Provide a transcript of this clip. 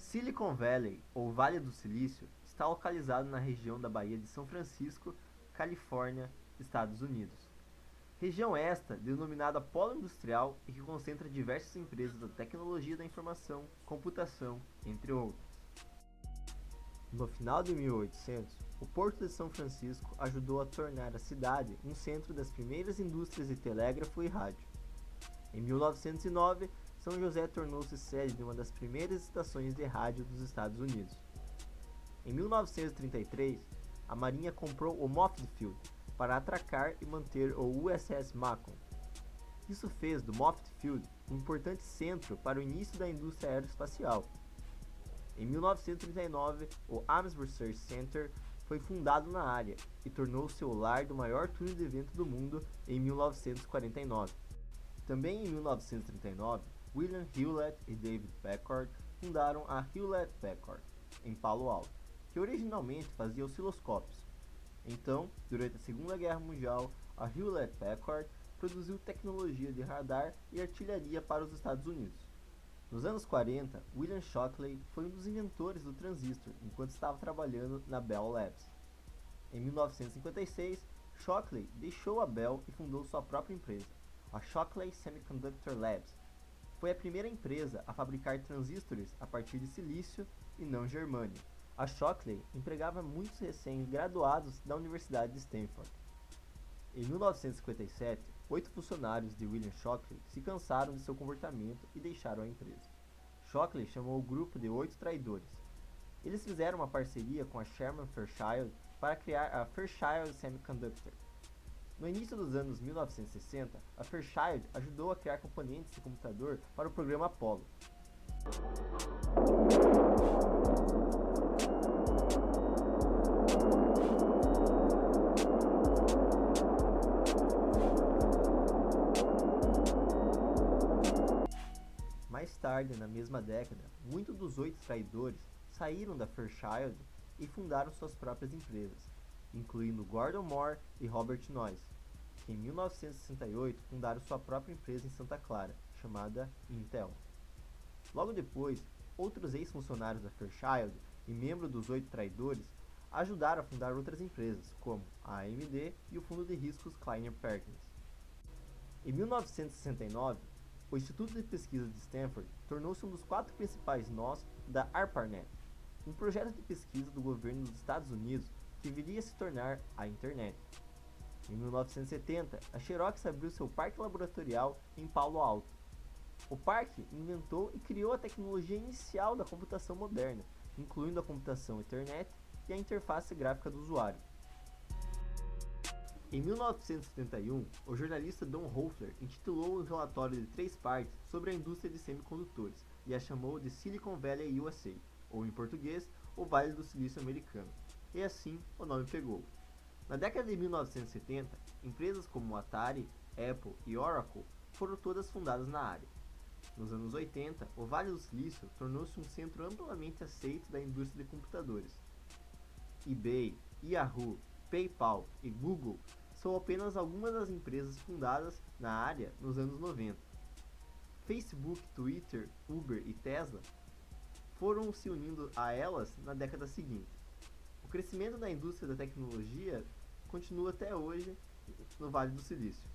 Silicon Valley, ou Vale do Silício, está localizado na região da Baía de São Francisco, Califórnia, Estados Unidos. Região esta denominada Polo Industrial e que concentra diversas empresas da tecnologia da informação, computação, entre outras. No final de 1800, o Porto de São Francisco ajudou a tornar a cidade um centro das primeiras indústrias de telégrafo e rádio. Em 1909, São José tornou-se sede de uma das primeiras estações de rádio dos Estados Unidos. Em 1933, a Marinha comprou o Moffett Field para atracar e manter o USS Macon. Isso fez do Moffett Field um importante centro para o início da indústria aeroespacial. Em 1939, o Ames Research Center foi fundado na área e tornou-se o lar do maior túnel de vento do mundo em 1949. Também em 1939, William Hewlett e David Packard fundaram a Hewlett-Packard, em Palo Alto, que originalmente fazia osciloscópios. Então, durante a Segunda Guerra Mundial, a Hewlett-Packard produziu tecnologia de radar e artilharia para os Estados Unidos. Nos anos 40, William Shockley foi um dos inventores do transistor enquanto estava trabalhando na Bell Labs. Em 1956, Shockley deixou a Bell e fundou sua própria empresa, a Shockley Semiconductor Labs. Foi a primeira empresa a fabricar transistores a partir de silício e não germânio. A Shockley empregava muitos recém-graduados da Universidade de Stanford. Em 1957, 8 funcionários de William Shockley se cansaram de seu comportamento e deixaram a empresa. Shockley chamou o grupo de 8 traidores. Eles fizeram uma parceria com a Sherman Fairchild para criar a Fairchild Semiconductor. No início dos anos 1960, a Fairchild ajudou a criar componentes de computador para o programa Apollo. Mais tarde, na mesma década, muitos dos 8 traidores saíram da Fairchild e fundaram suas próprias empresas, incluindo Gordon Moore e Robert Noyce, que em 1968 fundaram sua própria empresa em Santa Clara, chamada Intel. Logo depois, outros ex-funcionários da Fairchild e membros dos 8 traidores ajudaram a fundar outras empresas, como a AMD e o fundo de riscos Kleiner Perkins. Em 1969, o Instituto de Pesquisa de Stanford tornou-se um dos 4 principais nós da ARPANET, um projeto de pesquisa do governo dos Estados Unidos que viria a se tornar a Internet. Em 1970, a Xerox abriu seu parque laboratorial em Palo Alto. O parque inventou e criou a tecnologia inicial da computação moderna, incluindo a computação Ethernet e a interface gráfica do usuário. Em 1971, o jornalista Don Hoefler intitulou um relatório de 3 partes sobre a indústria de semicondutores e a chamou de Silicon Valley USA, ou em português, o Vale do Silício Americano, e assim o nome pegou. Na década de 1970, empresas como Atari, Apple e Oracle foram todas fundadas na área. Nos anos 80, o Vale do Silício tornou-se um centro amplamente aceito da indústria de computadores. eBay, Yahoo, PayPal e Google são apenas algumas das empresas fundadas na área nos anos 90. Facebook, Twitter, Uber e Tesla foram se unindo a elas na década seguinte. O crescimento da indústria da tecnologia continua até hoje no Vale do Silício.